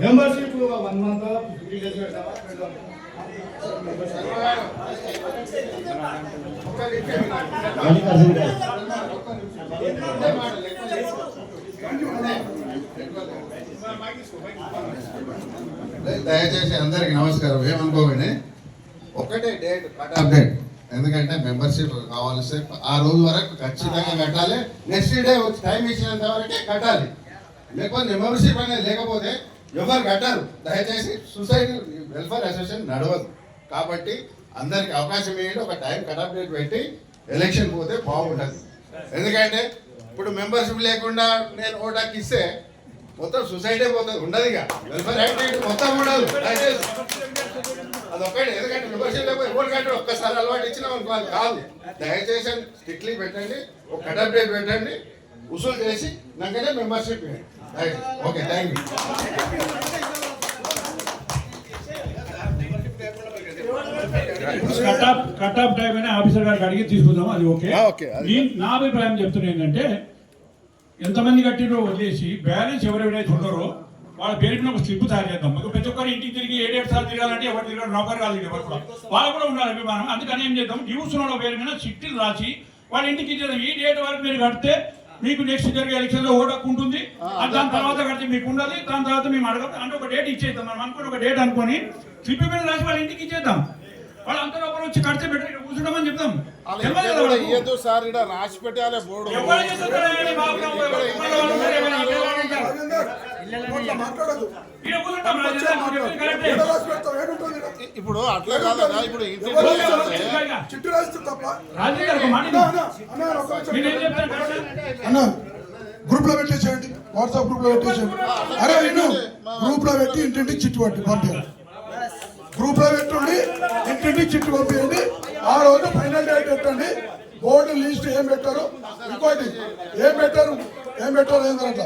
Membership 1 month 50 days పెడతావా? దయచేసి అందరికి నమస్కారం. ఏమనుకోకండి, ఒకటే డేట్ కట్ ఆఫ్ డేట్. ఎందుకంటే మెంబర్షిప్ కావాల్సి ఆ రోజు వరకు ఖచ్చితంగా కట్టాలి. నెక్స్ట్ డే వచ్చి టైం ఇచ్చినంత వరకే కట్టాలి. లేకపోతే మెంబర్షిప్ అనేది లేకపోతే ఎవరు కట్టారు. దయచేసి సొసైటీ వెల్ఫేర్ అసోసియేషన్ నడవదు. కాబట్టి అందరికి అవకాశం ఇవ్వండి. ఒక టైం కట్ ఆఫ్ డేట్ పెట్టి ఎలక్షన్ పోతే బాగుంటుంది. ఎందుకంటే ఇప్పుడు మెంబర్షిప్ లేకుండా నేను ఓటాకి ఇస్తే మొత్తం సొసైటీ పోతుంది, ఉండదు. ఇక వెల్ఫేర్ యాక్టివిటీ మొత్తం ఉండదు. దయచేసి అదొక్కటి. ఎందుకంటే మెంబర్షిప్ లేకపోతే ఓటు కట్టి ఒక్కసారి అలవాటు ఇచ్చినాం అనుకోవాలి కాదు. దయచేసి స్ట్రిక్ట్లీ పెట్టండి, ఒక కట్ ఆఫ్ డేట్ పెట్టండి, వసూలు చేసి నాకనే మెంబర్షిప్ ఇవ్వండి. Okay, thank you. Cut off time అయినా ఆఫీసర్ గారికి అడిగి తీసుకుందాం. అది ఓకే. నా అభిప్రాయం చెప్తున్నా ఏంటంటే, ఎంతమంది కట్టినో వదిలేసి బ్యాలెన్స్ ఎవరెవరైతే ఉన్నారో వాళ్ళ పేరు ఒక స్లిప్ తయారు చేద్దాం. ప్రతి ఒక్కరు ఇంటికి తిరిగి 7 సార్లు తిరగాలంటే ఎవరు తిరగాలి, నౌకరు కాదు ఎవరు కూడా. వాళ్ళు కూడా ఉండాలి అభిమానం. అందుకని ఏం చేద్దాం, డ్యూస్ ఉన్న పేరు మీద చిట్టీలు రాసి వాళ్ళ ఇంటికి ఇచ్చేద్దాం. ఈ డేట్ వరకు మీరు కడితే మీకు నెక్స్ట్ జరిగే ఎలక్షన్ లో ఓటు హక్కు ఉంటుంది. దాని తర్వాత కడితే మీకు ఉండాలి. దాని తర్వాత మేము అడగదు అంటే ఒక డేట్ ఇచ్చేద్దాం. మనం అనుకుని ఒక డేట్ అనుకొని స్లిప్ మీద రాసి వాళ్ళ ఇంటికి ఇచ్చేద్దాం. వాళ్ళు అంత లోపల వచ్చి కడితే బెటర్ కూర్చుంటామని చెప్తాం. సార్ ఇక్కడ రాసి పెట్టాలి బోర్డు. ఇప్పుడు అట్లా కాదు కదా. ఇప్పుడు చిట్టు రాస్తే తప్ప గ్రూప్ లో పెట్టేసేయండి, వాట్సాప్ గ్రూప్ లో పెట్టేసేయండి. అరే విను, గ్రూప్ లో పెట్టి ఇంటింటికి చిట్టు పట్టి పంపించండి. గ్రూప్ లో పెట్టుండి ఇంటింటికి చిట్టు పంపించండి. ఆ రోజు ఫైనల్ డేట్ పెట్టండి. బోర్డు లిస్ట్ ఏం పెట్టారు, ఇంకోటి ఏం పెట్టారు ఏంటంటే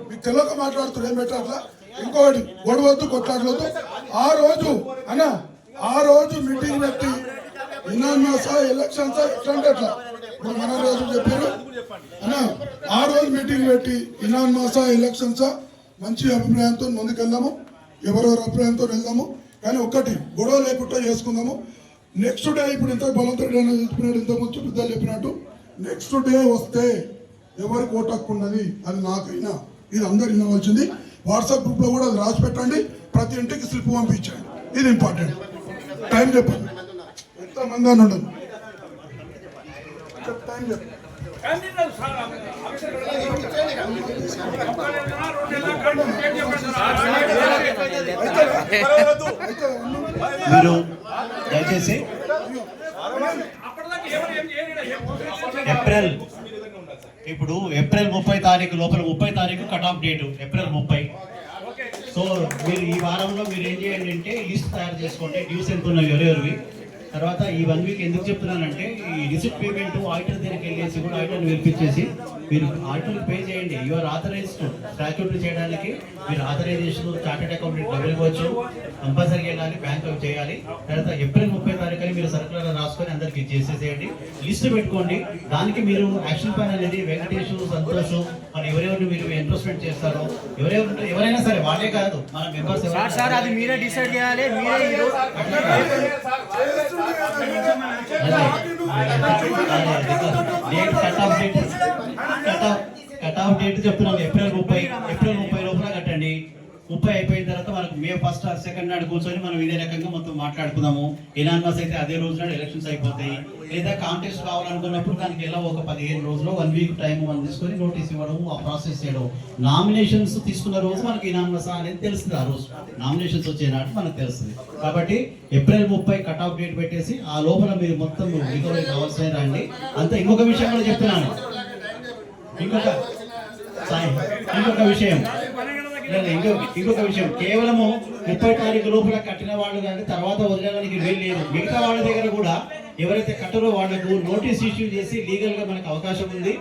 మీకు తెలియక మాట్లాడుతారు. ఏం పెట్టారు అట్లా, ఇంకొకటి గొడవద్దు, కొట్లాడవద్దు. ఆ రోజు మీటింగ్ పెట్టి ఇనామసా ఎలక్షన్స్ ఎట్లంటే అట్లా ఇప్పుడు మన రోజు చెప్పారు అన్నా. ఆ రోజు మీటింగ్ పెట్టి ఇనామసా ఎలక్షన్స్ మంచి అభిప్రాయంతో ముందుకెళ్దాము, ఎవరెవరి అభిప్రాయంతో వెళ్దాము. కానీ ఒక్కటి గొడవ లేకుండా చేసుకుందాము. నెక్స్ట్ డే ఇప్పుడు ఇంత బలవంతుడు చెప్పినట్టు, ఇంత ముందు పెద్దలు చెప్పినట్టు నెక్స్ట్ డే వస్తే ఎవరికి ఓటు హక్కు ఉన్నది అది నాకైనా ఇది అందరు వినవలసింది. వాట్సాప్ గ్రూప్ లో కూడా అది రాసి పెట్టండి. ప్రతి ఇంటికి స్లిప్ పంపించండి. ఇది ఇంపార్టెంట్. టైం చెప్పండి, ఎంతమంది అని ఉండదు. టైం చెప్పండి. మీరు దయచేసి ఏప్రిల్ 30 తారీఖు లోపల 30 తారీఖు cut off date April 30. So మీరు ఈ వారంలో మీరు ఏం చేయండి అంటే లిస్ట్ తయారు చేసుకోండి, డ్యూస్ ఎంత ఉన్నాయి ఎవరెవరివి. తర్వాత ఈ 1 వీక్ ఎందుకు చెప్తున్నానంటే, ఈ రిసిప్ట్ పేమెంట్ ఆడిటర్ దగ్గరికి వెళ్ళేసి కూడా ఆడిటర్ని వెరిఫికేసి మీరు ఆడిటర్కి పే చేయండి. యువర్ ఆథరైజ్డ్ స్టాట్యూటరీ చేయడానికి మీరు ఆథరైజేషన్ చార్టెడ్ అకౌంటెంట్ డబ్బులు ఇవ్వచ్చు, కంపల్సరీ వెళ్ళాలి, బ్యాంక్ చేయాలి. తర్వాత ఏప్రిల్ 30 తారీఖుని మీరు సర్కులర్ రాసుకొని అందరికి చేసేసేయండి. లిస్ట్ పెట్టుకోండి. దానికి మీరు యాక్షన్ ప్లాన్ అనేది వెంకటేష్, సంతోష్, మన ఎవరెవరిని మీరు ఎంట్రోస్మెంట్ చేస్తారో ఎవరైనా సరే వాళ్ళే కాదు మన మెంబర్స్ అది మీరే డిసైడ్ చేయాలి. కట్ ఆఫ్ డేట్ చెప్తున్నాను ఏప్రిల్ 30 లోపల కట్టండి. 30 అయిపోయిన తర్వాత మనకు మే 1st or 2nd నాడు కూర్చొని మనం ఇదే రకంగా మొత్తం మాట్లాడుకుందాము. ఎనానిమస్ అయితే అదే రోజు నాడు ఎలక్షన్స్ అయిపోతాయి. లేదా కాంటెస్ట్ కావాలనుకున్నప్పుడు దానికి ఎలా ఒక 15 రోజులు 1 వీక్ టైం మనం తీసుకొని నోటీస్ ఇవ్వడం, ఆ ప్రాసెస్ చేయడం. నామినేషన్స్ తీసుకున్న రోజు మనకి ఎనానిమస్ అనేది తెలుస్తుంది. ఆ రోజు నామినేషన్స్ వచ్చే నాటి మనకు తెలుస్తుంది. కాబట్టి ఏప్రిల్ 30 కట్ ఆఫ్ డేట్ పెట్టేసి ఆ లోపల మీరు మొత్తం రికవరీ కావాల్సిన రండి. అంతే. ఇంకొక విషయం కూడా చెప్తున్నాను. ఇంకొక విషయం కేవలము 30 తారీఖు లోపల కట్టిన వాళ్ళు కానీ తర్వాత వదిలేదానికి వీలు లేదు. మిగతా వాళ్ళ దగ్గర కూడా ఎవరైతే కట్టరో వాళ్లకు నోటీస్ ఇష్యూ చేసి లీగల్ గా మనకు అవకాశం ఉంది.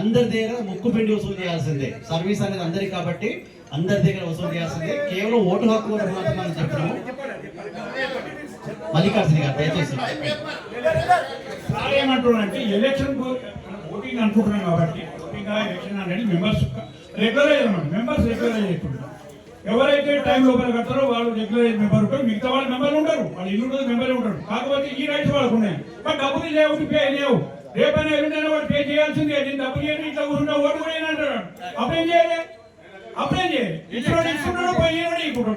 అందరి దగ్గర ముక్కు పిండి వసూలు చేయాల్సిందే. సర్వీస్ అనేది అందరికి కాబట్టి అందరి దగ్గర వసూలు చేయాల్సిందే. కేవలం ఓటు హక్కు మాత్రం మనం చెప్పినాము. మల్లికార్జున గారు దయచేసి ఏమంటున్నారంటే ఎలక్షన్ ఓటింగ్ అనుకుంటున్నాం కాబట్టి ఎలక్షన్ అనేది మెంబర్స్ రెగ్యులరైజ్ చేయకుండా ఎవరైతే టైం లోపల కడతారో వాళ్ళు రెగ్యులర్ మెంబర్ ఉంటారు, మిగతా వాళ్ళు మెంబర్లు ఉంటారు, వాళ్ళు ఇల్లు రోజు మెంబర్లే ఉంటారు. కాకపోతే ఈ రైట్స్ వాళ్ళకు ఉన్నాయి. బట్ డబ్బులు లేవు, పే లేవు. రేపైనా ఎల్లుండైనా వాడు పే చేయాల్సిందే. నేను డబ్బులు చేయను, ఇట్లా కూర్చుంటా ఓటు కూడా అంటాడు. అప్పుడేం చేయాలి? అప్పుడేం చేయాలి? ఇచ్చినోడు ఇస్తున్నాడు, పోయి ఇవ్వడు.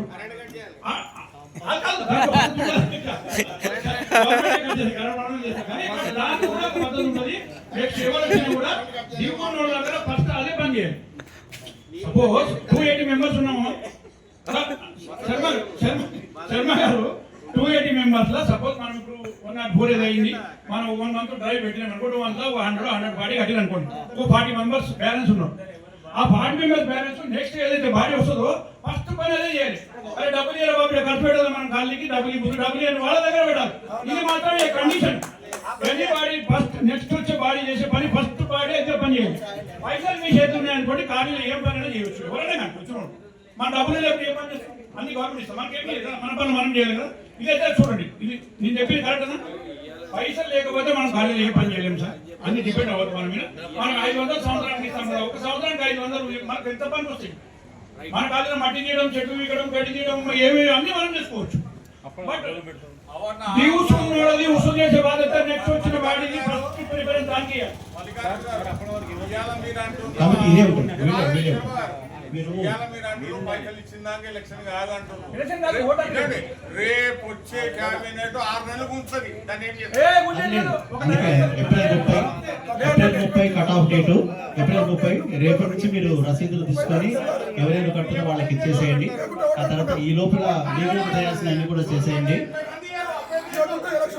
దానికి కూడా ఒక పద్ధతి ఉంటుంది. రేపు సేవలు వచ్చినా కూడా దిగుకున్న వాళ్ళ దగ్గర ఫస్ట్ అదే పని చేయాలి. సపోజ్ 280 మెంబర్స్ ఉన్నాము, శర్మ గారు 280 మెంబర్స్ లో సపోజ్ మనం ఇప్పుడు 104 అయింది, మనం 1 మంత్ డ్రైవ్ పెట్టినాం అనుకో, 2 మంత్ 140 కట్టిన అనుకోండి, ఒక 40 మెంబర్స్ బ్యాలెన్స్ ఉన్నాం. ఆ 40 మెంబర్స్ బ్యాలెన్స్ నెక్స్ట్ ఏదైతే బాడీ వస్తుందో ఫస్ట్ పని అదే చేయాలి. అరే డబ్బులు ఇవ్వాలి బాబు, ఖర్చు పెట్టాలి, మనం ఖాళీకి డబ్బులు ఇవ్వాలి, వాళ్ళ దగ్గర పెట్టాలి. ఇది మాత్రమే condition. Any body first next వచ్చే బాడీ చేసే పని ఫస్ట్ బాడీ అయితే పని చేయాలి. పైసలు మీ చేతులు ఉన్నాయనుకోండి, ఖాళీలో ఏం పని అయినా చేయవచ్చు. ఎవరైనా కానీ వచ్చినోడు మన డబ్బులు లేకపోతే ఏ పని చేస్తాం? అన్ని గవర్నమెంట్ ఇస్తాం, మనకేం లేదు కదా, మన పనులు మనం చేయాలి కదా. ఇదైతే చూడండి, ఇది నేను చెప్పింది కరెక్టేనా? పైసలు లేకపోతే మనం ఖాళీలో ఏ పని చేయలేము సార్. అన్ని డిపెండ్ అవ్వదు మన మీద. మనం 500 సంవత్సరానికి ఇస్తాం కదా, ఒక సంవత్సరానికి 500 మనకు ఎంత పని వస్తాయి? మన ఖాళీలో మట్టి తీయడం, చెట్టు వీకడం, గడ్డి తీయడం, ఏమి అన్ని మనం చేసుకోవచ్చు. బట్ వసూలు చేసే బాధ్యత నెక్స్ట్ వచ్చిన వాడికి ఫస్ట్ ప్రిఫరెన్స్ దానికి ఇవ్వాలి. కాబట్టి ఇదే ఉంటుంది. రేపు వచ్చే క్యాబినెట్ 6 నెలలకు ఉంచుతుంది. దాన్ని ఏం చేస్తారు? April 30 cut off date. April 30 రేపటి నుంచి మీరు రసీదులు తీసుకొని ఎవరైనా కడుతున్నా వాళ్ళకి ఇచ్చేసేయండి. ఆ తర్వాత ఈ లోపల లీగల్ చేయాల్సిన అన్ని కూడా చేసేయండి.